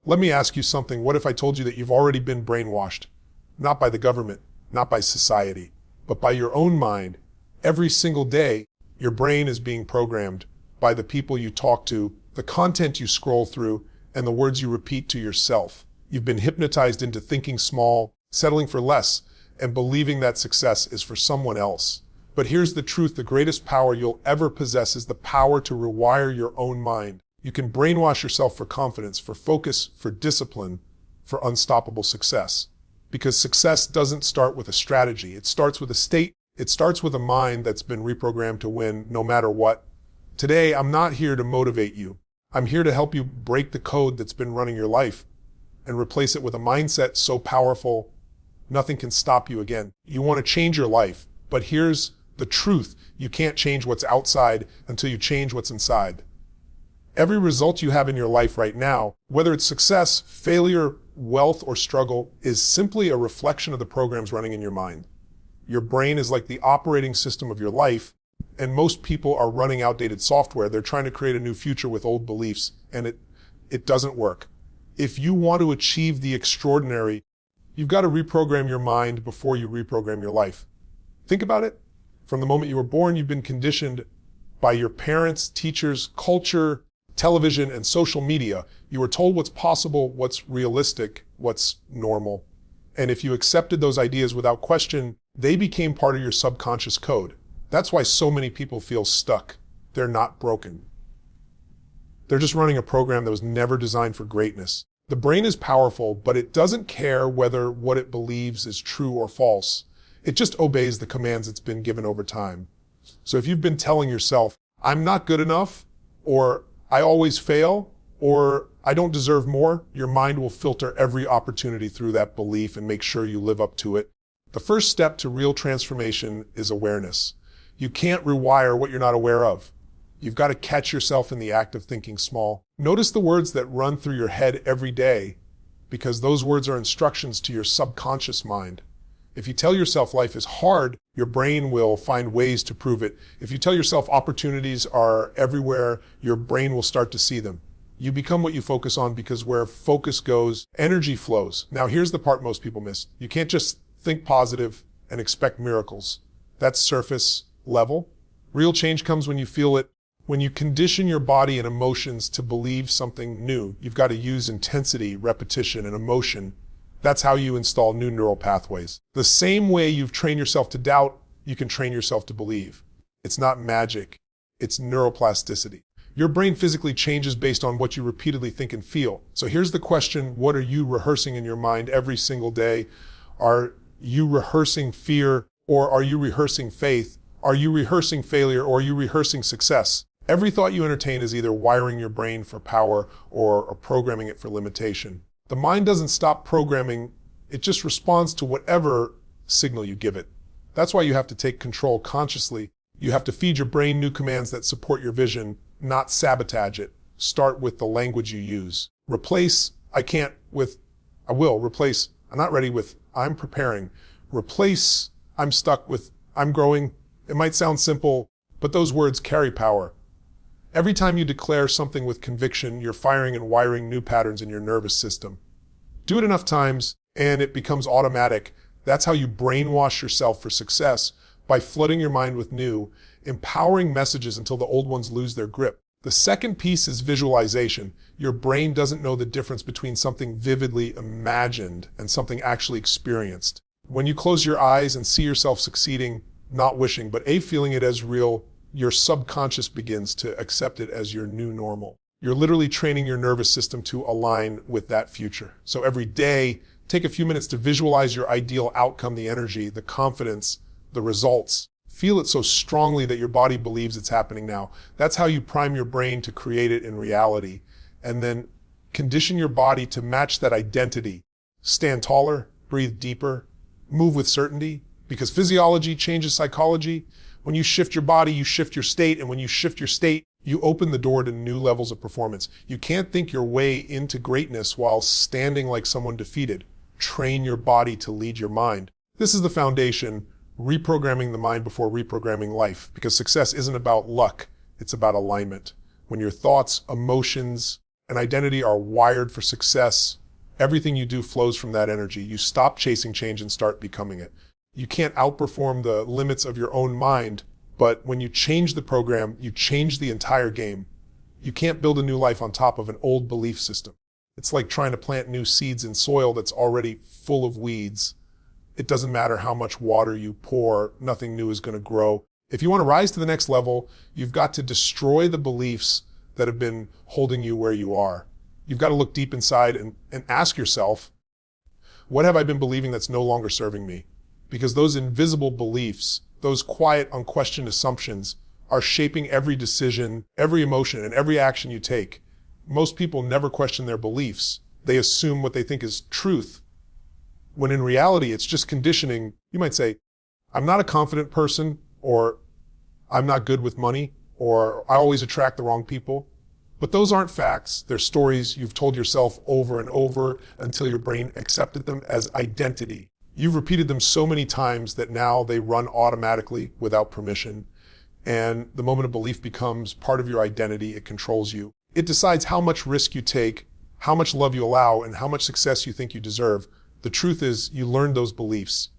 Let me ask you something. What if I told you that you've already been brainwashed? Not by the government, not by society, but by your own mind. Every single day, your brain is being programmed by the people you talk to, the content you scroll through, and the words you repeat to yourself. You've been hypnotized into thinking small, settling for less, and believing that success is for someone else. But here's the truth. The greatest power you'll ever possess is the power to rewire your own mind. You can brainwash yourself for confidence, for focus, for discipline, for unstoppable success. Because success doesn't start with a strategy. It starts with a state. It starts with a mind that's been reprogrammed to win no matter what. Today, I'm not here to motivate you. I'm here to help you break the code that's been running your life and replace it with a mindset so powerful, nothing can stop you again. You want to change your life, but here's the truth. You can't change what's outside until you change what's inside. Every result you have in your life right now, whether it's success, failure, wealth, or struggle, is simply a reflection of the programs running in your mind. Your brain is like the operating system of your life, and most people are running outdated software. They're trying to create a new future with old beliefs, and it doesn't work. If you want to achieve the extraordinary, you've got to reprogram your mind before you reprogram your life. Think about it. From the moment you were born, you've been conditioned by your parents, teachers, culture, television, and social media. You were told what's possible, what's realistic, what's normal. And if you accepted those ideas without question, they became part of your subconscious code. That's why so many people feel stuck. They're not broken. They're just running a program that was never designed for greatness. The brain is powerful, but it doesn't care whether what it believes is true or false. It just obeys the commands it's been given over time. So if you've been telling yourself, I'm not good enough, or I always fail, or I don't deserve more, your mind will filter every opportunity through that belief and make sure you live up to it. The first step to real transformation is awareness. You can't rewire what you're not aware of. You've got to catch yourself in the act of thinking small. Notice the words that run through your head every day, because those words are instructions to your subconscious mind. If you tell yourself life is hard, your brain will find ways to prove it. If you tell yourself opportunities are everywhere, your brain will start to see them. You become what you focus on, because where focus goes, energy flows. Now here's the part most people miss. You can't just think positive and expect miracles. That's surface level. Real change comes when you feel it. When you condition your body and emotions to believe something new, you've got to use intensity, repetition, and emotion. That's how you install new neural pathways. The same way you've trained yourself to doubt, you can train yourself to believe. It's not magic, it's neuroplasticity. Your brain physically changes based on what you repeatedly think and feel. So here's the question: what are you rehearsing in your mind every single day? Are you rehearsing fear, or are you rehearsing faith? Are you rehearsing failure, or are you rehearsing success? Every thought you entertain is either wiring your brain for power or programming it for limitation. The mind doesn't stop programming, it just responds to whatever signal you give it. That's why you have to take control consciously. You have to feed your brain new commands that support your vision, not sabotage it. Start with the language you use. Replace I can't with I will. Replace I'm not ready with I'm preparing. Replace I'm stuck with I'm growing. It might sound simple, but those words carry power. Every time you declare something with conviction, you're firing and wiring new patterns in your nervous system. Do it enough times, and it becomes automatic. That's how you brainwash yourself for success, by flooding your mind with new, empowering messages until the old ones lose their grip. The second piece is visualization. Your brain doesn't know the difference between something vividly imagined and something actually experienced. When you close your eyes and see yourself succeeding, not wishing, but feeling it as real, your subconscious begins to accept it as your new normal. You're literally training your nervous system to align with that future. So every day, take a few minutes to visualize your ideal outcome, the energy, the confidence, the results. Feel it so strongly that your body believes it's happening now. That's how you prime your brain to create it in reality. And then condition your body to match that identity. Stand taller, breathe deeper, move with certainty, because physiology changes psychology. When you shift your body, you shift your state, and when you shift your state, you open the door to new levels of performance. You can't think your way into greatness while standing like someone defeated. Train your body to lead your mind. This is the foundation, reprogramming the mind before reprogramming life, because success isn't about luck, it's about alignment. When your thoughts, emotions, and identity are wired for success. Everything you do flows from that energy. You stop chasing change and start becoming it. You can't outperform the limits of your own mind, but when you change the program, you change the entire game. You can't build a new life on top of an old belief system. It's like trying to plant new seeds in soil that's already full of weeds. It doesn't matter how much water you pour, nothing new is going to grow. If you want to rise to the next level, you've got to destroy the beliefs that have been holding you where you are. You've got to look deep inside and ask yourself, what have I been believing that's no longer serving me? Because those invisible beliefs, those quiet, unquestioned assumptions are shaping every decision, every emotion, and every action you take. Most people never question their beliefs. They assume what they think is truth, when in reality, it's just conditioning. You might say, I'm not a confident person, or I'm not good with money, or I always attract the wrong people. But those aren't facts. They're stories you've told yourself over and over until your brain accepted them as identity. You've repeated them so many times that now they run automatically without permission. And the moment of belief becomes part of your identity. It controls you. It decides how much risk you take, how much love you allow, and how much success you think you deserve. The truth is, you learned those beliefs.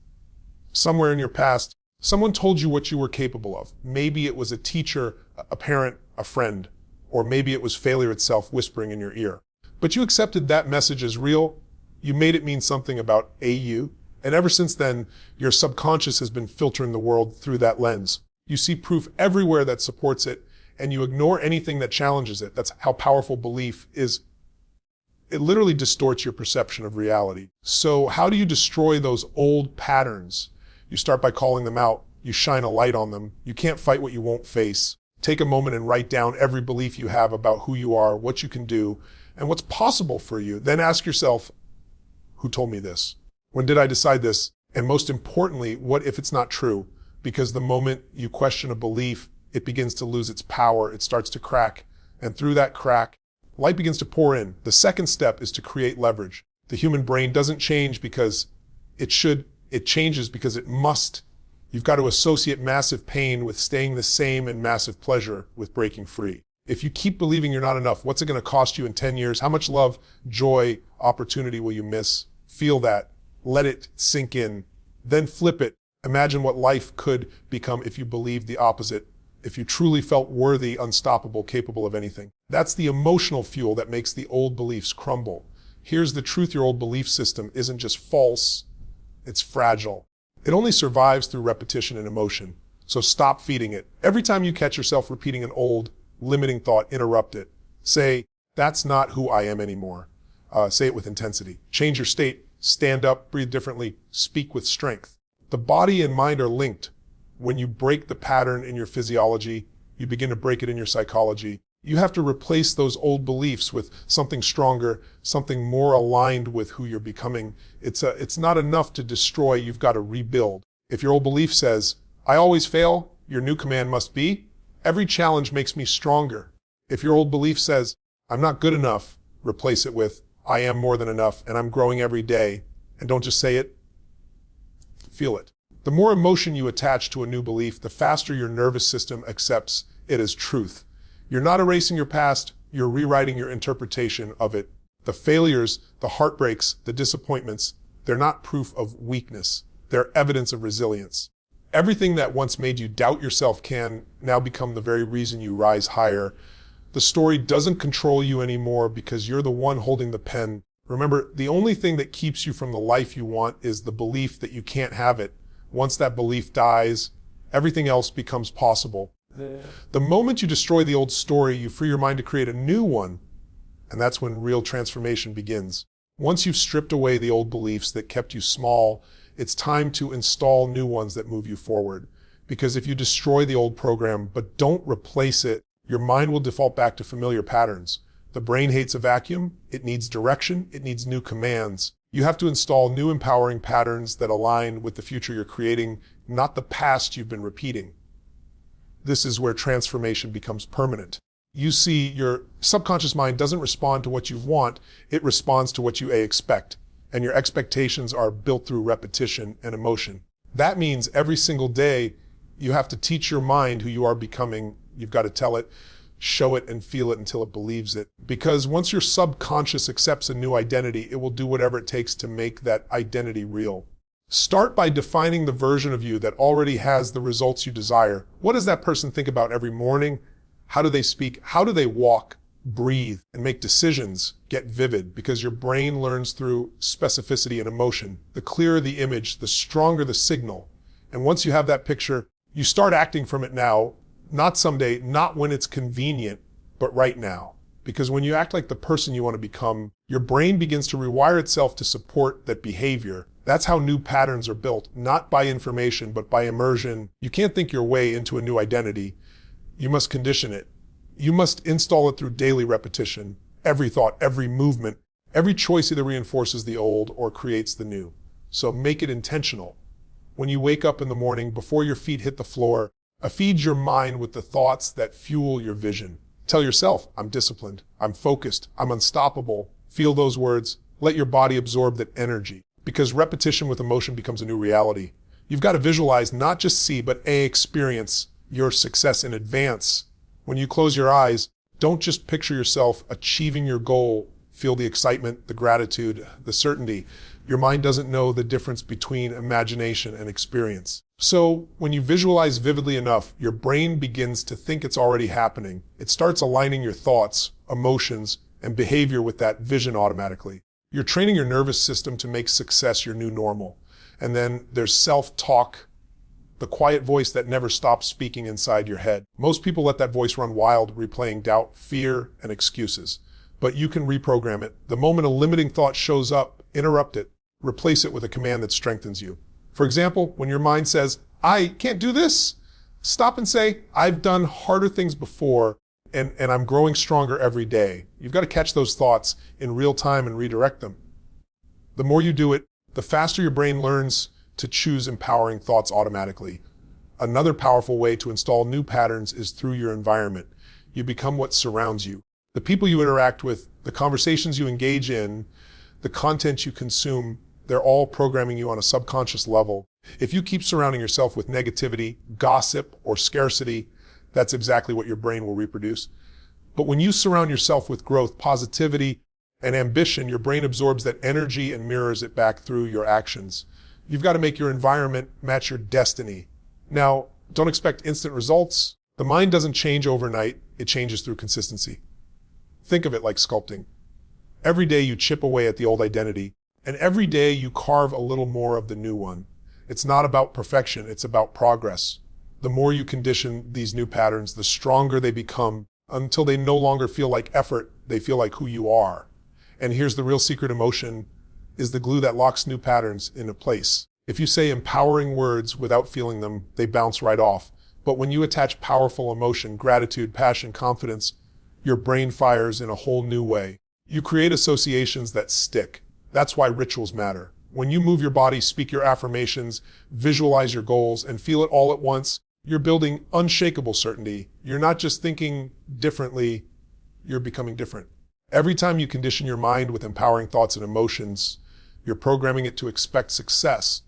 Somewhere in your past, someone told you what you were capable of. Maybe it was a teacher, a parent, a friend, or maybe it was failure itself whispering in your ear. But you accepted that message as real. You made it mean something about you. And ever since then, your subconscious has been filtering the world through that lens. You see proof everywhere that supports it, and you ignore anything that challenges it. That's how powerful belief is. It literally distorts your perception of reality. So how do you destroy those old patterns? You start by calling them out. You shine a light on them. You can't fight what you won't face. Take a moment and write down every belief you have about who you are, what you can do, and what's possible for you. Then ask yourself, who told me this? When did I decide this? And most importantly, what if it's not true? Because the moment you question a belief, it begins to lose its power. It starts to crack. And through that crack, light begins to pour in. The second step is to create leverage. The human brain doesn't change because it should. It changes because it must. You've got to associate massive pain with staying the same and massive pleasure with breaking free. If you keep believing you're not enough, what's it going to cost you in 10 years? How much love, joy, opportunity will you miss? Feel that. Let it sink in. Then flip it. Imagine what life could become if you believed the opposite. If you truly felt worthy, unstoppable, capable of anything. That's the emotional fuel that makes the old beliefs crumble. Here's the truth: your old belief system isn't just false, it's fragile. It only survives through repetition and emotion. So stop feeding it. Every time you catch yourself repeating an old, limiting thought, interrupt it. Say, that's not who I am anymore. Say it with intensity. Change your state. Stand up, breathe differently, speak with strength. The body and mind are linked. When you break the pattern in your physiology, you begin to break it in your psychology. You have to replace those old beliefs with something stronger, something more aligned with who you're becoming. It's not enough to destroy, you've got to rebuild. If your old belief says, I always fail, your new command must be, every challenge makes me stronger. If your old belief says, I'm not good enough, replace it with, I am more than enough and I'm growing every day. And don't just say it, feel it. The more emotion you attach to a new belief, the faster your nervous system accepts it as truth. You're not erasing your past, you're rewriting your interpretation of it. The failures, the heartbreaks, the disappointments, they're not proof of weakness. They're evidence of resilience. Everything that once made you doubt yourself can now become the very reason you rise higher. The story doesn't control you anymore because you're the one holding the pen. Remember, the only thing that keeps you from the life you want is the belief that you can't have it. Once that belief dies, everything else becomes possible. The moment you destroy the old story, you free your mind to create a new one, and that's when real transformation begins. Once you've stripped away the old beliefs that kept you small, it's time to install new ones that move you forward. Because if you destroy the old program but don't replace it, your mind will default back to familiar patterns. The brain hates a vacuum. It needs direction. It needs new commands. You have to install new empowering patterns that align with the future you're creating, not the past you've been repeating. This is where transformation becomes permanent. You see, your subconscious mind doesn't respond to what you want, it responds to what you expect. And your expectations are built through repetition and emotion. That means every single day, you have to teach your mind who you are becoming. You've got to tell it, show it and feel it until it believes it. Because once your subconscious accepts a new identity, it will do whatever it takes to make that identity real. Start by defining the version of you that already has the results you desire. What does that person think about every morning? How do they speak? How do they walk, breathe, and make decisions? Get vivid, because your brain learns through specificity and emotion. The clearer the image, the stronger the signal. And once you have that picture, you start acting from it now, not someday, not when it's convenient, but right now. Because when you act like the person you want to become, your brain begins to rewire itself to support that behavior. That's how new patterns are built, not by information, but by immersion. You can't think your way into a new identity. You must condition it. You must install it through daily repetition. Every thought, every movement, every choice either reinforces the old or creates the new. So make it intentional. When you wake up in the morning, before your feet hit the floor, feed your mind with the thoughts that fuel your vision. Tell yourself, I'm disciplined, I'm focused, I'm unstoppable. Feel those words. Let your body absorb that energy. Because repetition with emotion becomes a new reality. You've got to visualize, not just see, but experience your success in advance. When you close your eyes, don't just picture yourself achieving your goal. Feel the excitement, the gratitude, the certainty. Your mind doesn't know the difference between imagination and experience. So when you visualize vividly enough, your brain begins to think it's already happening. It starts aligning your thoughts, emotions, and behavior with that vision automatically. You're training your nervous system to make success your new normal. And then there's self-talk, the quiet voice that never stops speaking inside your head. Most people let that voice run wild, replaying doubt, fear, and excuses. But you can reprogram it. The moment a limiting thought shows up, interrupt it. Replace it with a command that strengthens you. For example, when your mind says, I can't do this, stop and say, I've done harder things before, and I'm growing stronger every day. You've got to catch those thoughts in real time and redirect them. The more you do it, the faster your brain learns to choose empowering thoughts automatically. Another powerful way to install new patterns is through your environment. You become what surrounds you. The people you interact with, the conversations you engage in, the content you consume, they're all programming you on a subconscious level. If you keep surrounding yourself with negativity, gossip, or scarcity, that's exactly what your brain will reproduce. But when you surround yourself with growth, positivity, and ambition, your brain absorbs that energy and mirrors it back through your actions. You've got to make your environment match your destiny. Now, don't expect instant results. The mind doesn't change overnight. It changes through consistency. Think of it like sculpting. Every day you chip away at the old identity, and every day you carve a little more of the new one. It's not about perfection, it's about progress. The more you condition these new patterns, the stronger they become, until they no longer feel like effort, they feel like who you are. And here's the real secret: emotion is the glue that locks new patterns into place. If you say empowering words without feeling them, they bounce right off. But when you attach powerful emotion, gratitude, passion, confidence, your brain fires in a whole new way. You create associations that stick. That's why rituals matter. When you move your body, speak your affirmations, visualize your goals, and feel it all at once, you're building unshakable certainty. You're not just thinking differently, you're becoming different. Every time you condition your mind with empowering thoughts and emotions, you're programming it to expect success.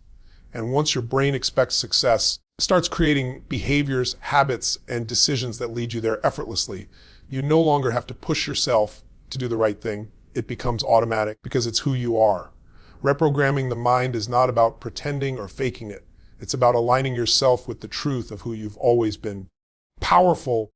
And once your brain expects success, it starts creating behaviors, habits, and decisions that lead you there effortlessly. You no longer have to push yourself to do the right thing. It becomes automatic because it's who you are. Reprogramming the mind is not about pretending or faking it. It's about aligning yourself with the truth of who you've always been. Powerful,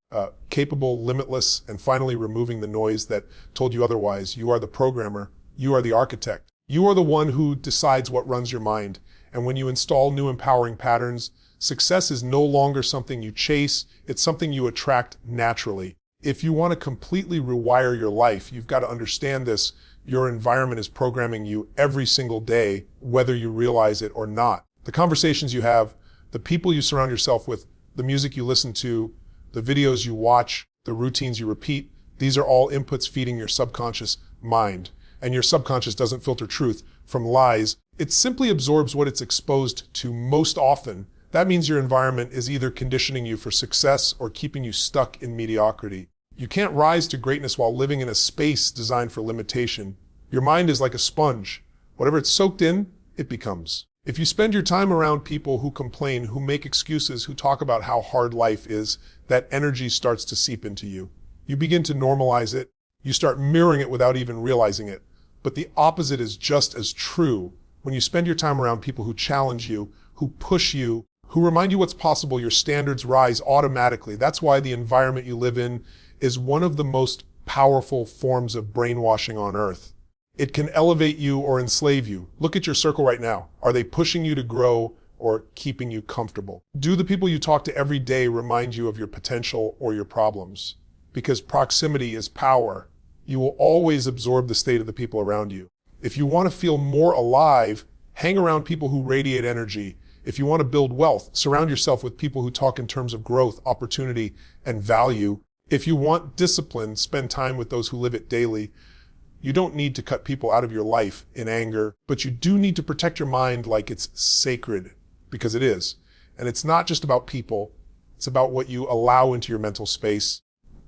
capable, limitless, and finally removing the noise that told you otherwise. You are the programmer. You are the architect. You are the one who decides what runs your mind. And when you install new empowering patterns, success is no longer something you chase. It's something you attract naturally. If you want to completely rewire your life, you've got to understand this. Your environment is programming you every single day, whether you realize it or not. The conversations you have, the people you surround yourself with, the music you listen to, the videos you watch, the routines you repeat, these are all inputs feeding your subconscious mind. And your subconscious doesn't filter truth from lies. It simply absorbs what it's exposed to most often. That means your environment is either conditioning you for success or keeping you stuck in mediocrity. You can't rise to greatness while living in a space designed for limitation. Your mind is like a sponge. Whatever it's soaked in, it becomes. If you spend your time around people who complain, who make excuses, who talk about how hard life is, that energy starts to seep into you. You begin to normalize it. You start mirroring it without even realizing it. But the opposite is just as true. When you spend your time around people who challenge you, who push you, who remind you what's possible, your standards rise automatically. That's why the environment you live in is one of the most powerful forms of brainwashing on earth. It can elevate you or enslave you. Look at your circle right now. Are they pushing you to grow or keeping you comfortable? Do the people you talk to every day remind you of your potential or your problems? Because proximity is power. You will always absorb the state of the people around you. If you want to feel more alive, hang around people who radiate energy. If you want to build wealth, surround yourself with people who talk in terms of growth, opportunity, and value. If you want discipline, spend time with those who live it daily. You don't need to cut people out of your life in anger, but you do need to protect your mind like it's sacred, because it is. And it's not just about people, it's about what you allow into your mental space.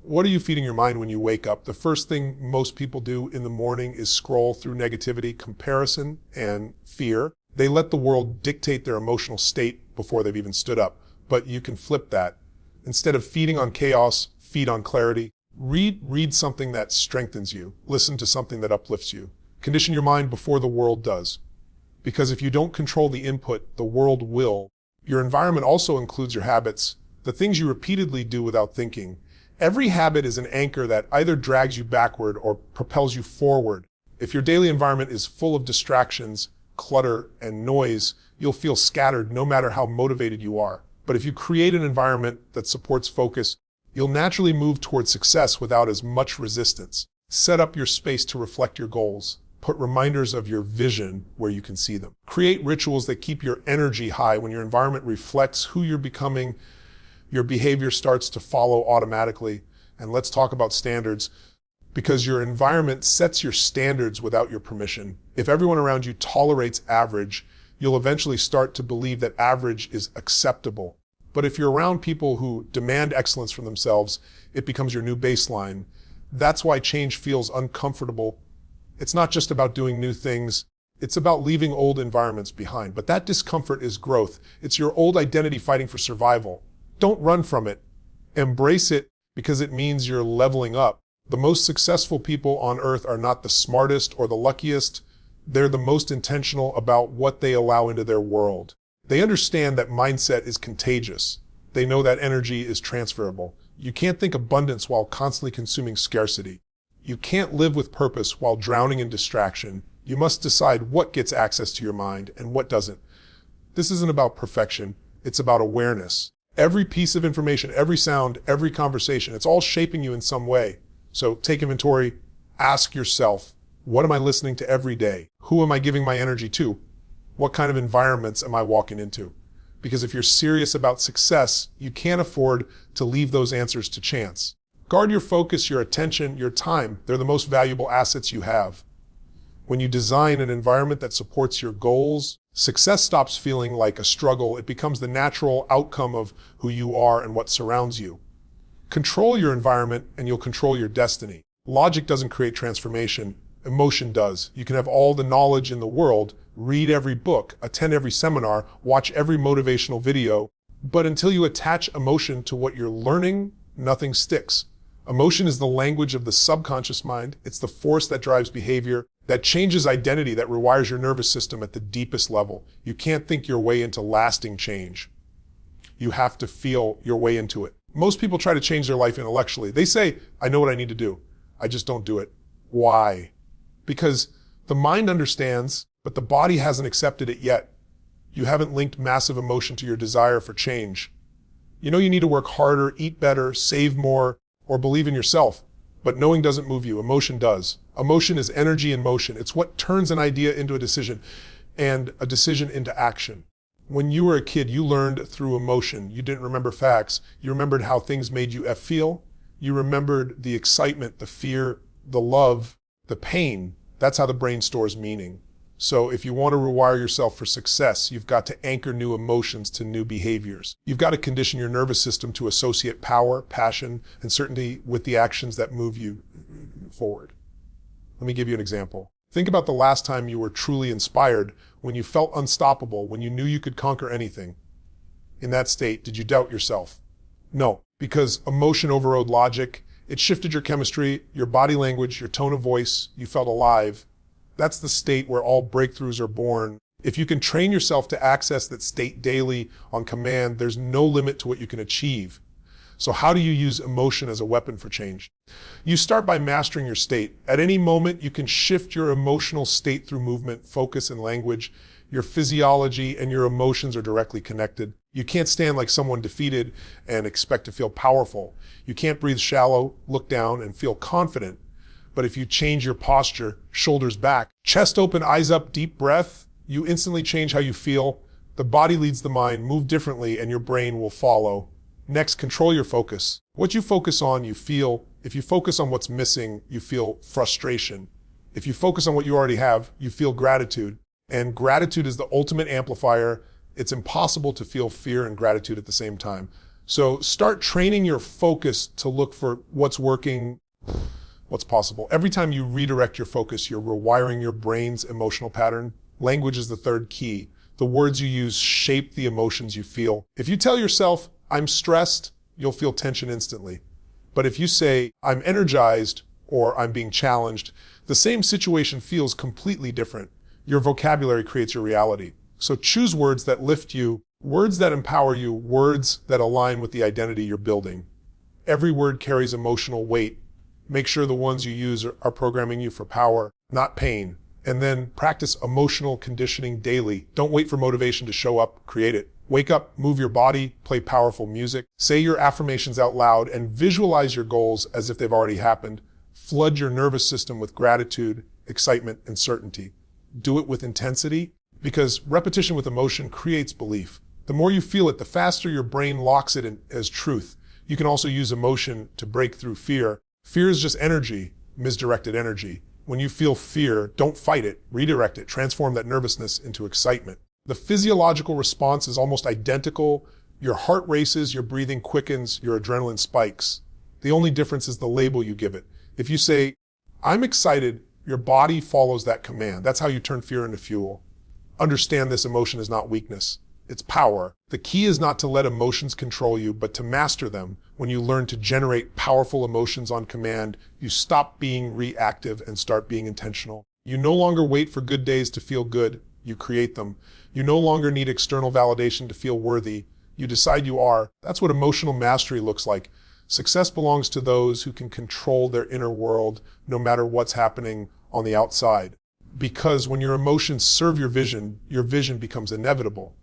What are you feeding your mind when you wake up? The first thing most people do in the morning is scroll through negativity, comparison, and fear. They let the world dictate their emotional state before they've even stood up. But you can flip that. Instead of feeding on chaos, feed on clarity. Read something that strengthens you. Listen to something that uplifts you. Condition your mind before the world does. Because if you don't control the input, the world will. Your environment also includes your habits, the things you repeatedly do without thinking. Every habit is an anchor that either drags you backward or propels you forward. If your daily environment is full of distractions, clutter, and noise, you'll feel scattered no matter how motivated you are. But if you create an environment that supports focus, you'll naturally move towards success without as much resistance. Set up your space to reflect your goals. Put reminders of your vision where you can see them. Create rituals that keep your energy high. When your environment reflects who you're becoming, your behavior starts to follow automatically. And let's talk about standards, because your environment sets your standards without your permission. If everyone around you tolerates average, you'll eventually start to believe that average is acceptable. But if you're around people who demand excellence from themselves, it becomes your new baseline. That's why change feels uncomfortable. It's not just about doing new things. It's about leaving old environments behind. But that discomfort is growth. It's your old identity fighting for survival. Don't run from it. Embrace it, because it means you're leveling up. The most successful people on earth are not the smartest or the luckiest. They're the most intentional about what they allow into their world. They understand that mindset is contagious. They know that energy is transferable. You can't think abundance while constantly consuming scarcity. You can't live with purpose while drowning in distraction. You must decide what gets access to your mind and what doesn't. This isn't about perfection. It's about awareness. Every piece of information, every sound, every conversation, it's all shaping you in some way. So take inventory. Ask yourself, what am I listening to every day? Who am I giving my energy to? What kind of environments am I walking into? Because if you're serious about success, you can't afford to leave those answers to chance. Guard your focus, your attention, your time. They're the most valuable assets you have. When you design an environment that supports your goals, success stops feeling like a struggle. It becomes the natural outcome of who you are and what surrounds you. Control your environment and you'll control your destiny. Logic doesn't create transformation. Emotion does. You can have all the knowledge in the world, read every book, attend every seminar, watch every motivational video, but until you attach emotion to what you're learning, nothing sticks. Emotion is the language of the subconscious mind. It's the force that drives behavior, that changes identity, that rewires your nervous system at the deepest level. You can't think your way into lasting change. You have to feel your way into it. Most people try to change their life intellectually. They say, I know what I need to do. I just don't do it. Why? Because the mind understands, but the body hasn't accepted it yet. You haven't linked massive emotion to your desire for change. You know you need to work harder, eat better, save more, or believe in yourself. But knowing doesn't move you. Emotion does. Emotion is energy in motion. It's what turns an idea into a decision, and a decision into action. When you were a kid, you learned through emotion. You didn't remember facts. You remembered how things made you feel. You remembered the excitement, the fear, the love, the pain. That's how the brain stores meaning. So if you want to rewire yourself for success, you've got to anchor new emotions to new behaviors. You've got to condition your nervous system to associate power, passion, and certainty with the actions that move you forward. Let me give you an example. Think about the last time you were truly inspired, when you felt unstoppable, when you knew you could conquer anything. In that state, did you doubt yourself? No, because emotion overrode logic, It shifted your chemistry, your body language, your tone of voice. You felt alive. That's the state where all breakthroughs are born. If you can train yourself to access that state daily on command, there's no limit to what you can achieve. So how do you use emotion as a weapon for change? You start by mastering your state. At any moment, you can shift your emotional state through movement, focus, and language. Your physiology and your emotions are directly connected. You can't stand like someone defeated and expect to feel powerful. You can't breathe shallow, look down, and feel confident. But if you change your posture, shoulders back, chest open, eyes up, deep breath, you instantly change how you feel. The body leads the mind. Move differently and your brain will follow. Next, control your focus. What you focus on, you feel. If you focus on what's missing, you feel frustration. If you focus on what you already have, you feel gratitude. And gratitude is the ultimate amplifier. It's impossible to feel fear and gratitude at the same time. So start training your focus to look for what's working, what's possible. Every time you redirect your focus, you're rewiring your brain's emotional pattern. Language is the third key. The words you use shape the emotions you feel. If you tell yourself, I'm stressed, you'll feel tension instantly. But if you say, I'm energized, or I'm being challenged, the same situation feels completely different. Your vocabulary creates your reality. So choose words that lift you, words that empower you, words that align with the identity you're building. Every word carries emotional weight. Make sure the ones you use are programming you for power, not pain. And then practice emotional conditioning daily. Don't wait for motivation to show up, create it. Wake up, move your body, play powerful music, say your affirmations out loud, and visualize your goals as if they've already happened. Flood your nervous system with gratitude, excitement, and certainty. Do it with intensity, because repetition with emotion creates belief. The more you feel it, the faster your brain locks it in as truth. You can also use emotion to break through fear. Fear is just energy, misdirected energy. When you feel fear, don't fight it, redirect it, transform that nervousness into excitement. The physiological response is almost identical. Your heart races, your breathing quickens, your adrenaline spikes. The only difference is the label you give it. If you say, I'm excited, your body follows that command. That's how you turn fear into fuel. Understand this emotion is not weakness. It's power. The key is not to let emotions control you, but to master them. When you learn to generate powerful emotions on command, you stop being reactive and start being intentional. You no longer wait for good days to feel good. You create them. You no longer need external validation to feel worthy. You decide you are. That's what emotional mastery looks like. Success belongs to those who can control their inner world no matter what's happening on the outside. Because when your emotions serve your vision becomes inevitable.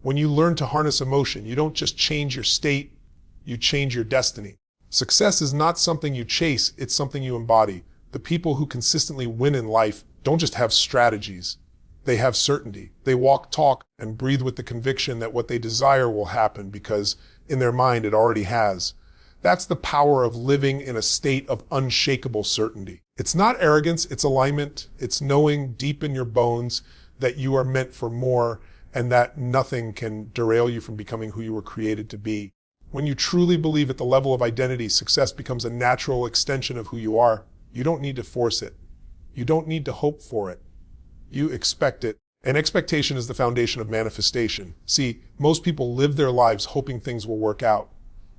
When you learn to harness emotion, you don't just change your state, you change your destiny. Success is not something you chase, it's something you embody. The people who consistently win in life don't just have strategies. They have certainty. They walk, talk, and breathe with the conviction that what they desire will happen because in their mind it already has. That's the power of living in a state of unshakable certainty. It's not arrogance, it's alignment. It's knowing deep in your bones that you are meant for more and that nothing can derail you from becoming who you were created to be. When you truly believe at the level of identity, success becomes a natural extension of who you are. You don't need to force it. You don't need to hope for it. You expect it. And expectation is the foundation of manifestation. See, most people live their lives hoping things will work out.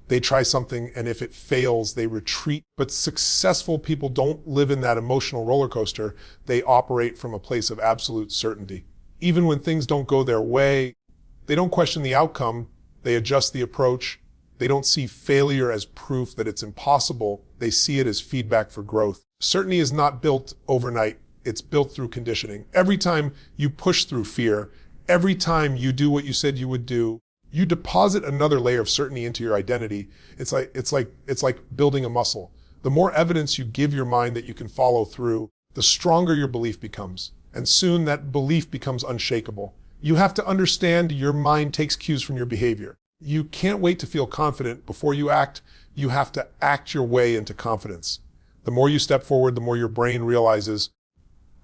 They try something, and if it fails, they retreat. But successful people don't live in that emotional roller coaster. They operate from a place of absolute certainty. Even when things don't go their way, they don't question the outcome. They adjust the approach. They don't see failure as proof that it's impossible. They see it as feedback for growth. Certainty is not built overnight. It's built through conditioning. Every time you push through fear, every time you do what you said you would do, you deposit another layer of certainty into your identity. It's like building a muscle. The more evidence you give your mind that you can follow through, the stronger your belief becomes. And soon that belief becomes unshakable. You have to understand your mind takes cues from your behavior. You can't wait to feel confident before you act. You have to act your way into confidence. The more you step forward, the more your brain realizes,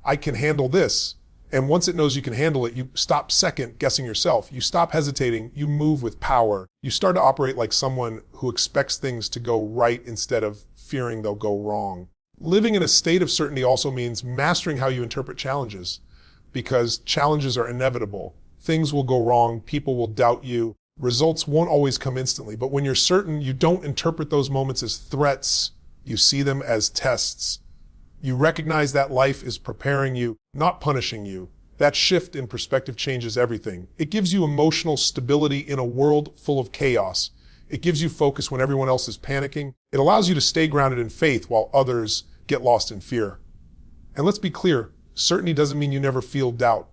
I can handle this. And once it knows you can handle it, you stop second guessing yourself. You stop hesitating. You move with power. You start to operate like someone who expects things to go right instead of fearing they'll go wrong. Living in a state of certainty also means mastering how you interpret challenges, because challenges are inevitable. Things will go wrong. People will doubt you. Results won't always come instantly. But when you're certain, you don't interpret those moments as threats. You see them as tests. You recognize that life is preparing you, not punishing you. That shift in perspective changes everything. It gives you emotional stability in a world full of chaos. It gives you focus when everyone else is panicking. It allows you to stay grounded in faith while others get lost in fear. And let's be clear, certainty doesn't mean you never feel doubt.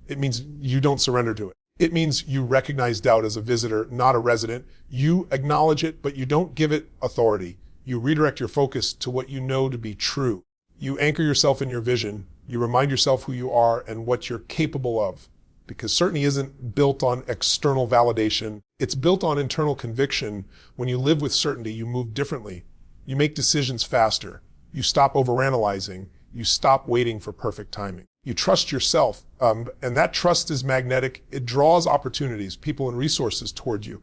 It means you don't surrender to it. It means you recognize doubt as a visitor, not a resident. You acknowledge it, but you don't give it authority. You redirect your focus to what you know to be true. You anchor yourself in your vision. You remind yourself who you are and what you're capable of. Because certainty isn't built on external validation. It's built on internal conviction. When you live with certainty, you move differently. You make decisions faster. You stop overanalyzing. You stop waiting for perfect timing. You trust yourself, and that trust is magnetic. It draws opportunities, people, and resources toward you.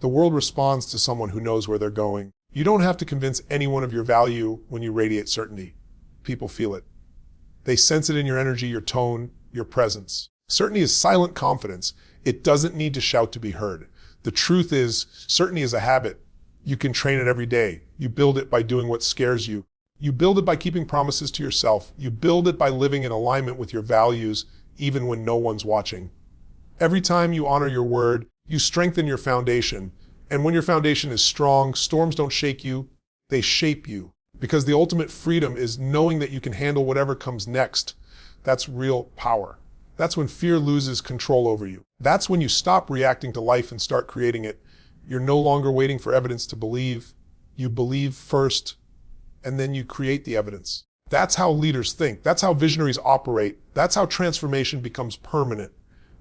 The world responds to someone who knows where they're going. You don't have to convince anyone of your value when you radiate certainty. People feel it. They sense it in your energy, your tone, your presence. Certainty is silent confidence. It doesn't need to shout to be heard. The truth is, certainty is a habit. You can train it every day. You build it by doing what scares you. You build it by keeping promises to yourself. You build it by living in alignment with your values, even when no one's watching. Every time you honor your word, you strengthen your foundation. And when your foundation is strong, storms don't shake you, they shape you. Because the ultimate freedom is knowing that you can handle whatever comes next. That's real power. That's when fear loses control over you. That's when you stop reacting to life and start creating it. You're no longer waiting for evidence to believe. You believe first, and then you create the evidence. That's how leaders think. That's how visionaries operate. That's how transformation becomes permanent.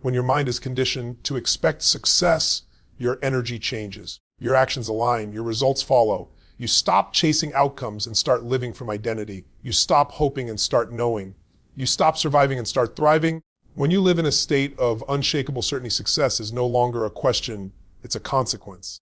When your mind is conditioned to expect success, your energy changes. Your actions align. Your results follow. You stop chasing outcomes and start living from identity. You stop hoping and start knowing. You stop surviving and start thriving. When you live in a state of unshakable certainty, success is no longer a question, it's a consequence.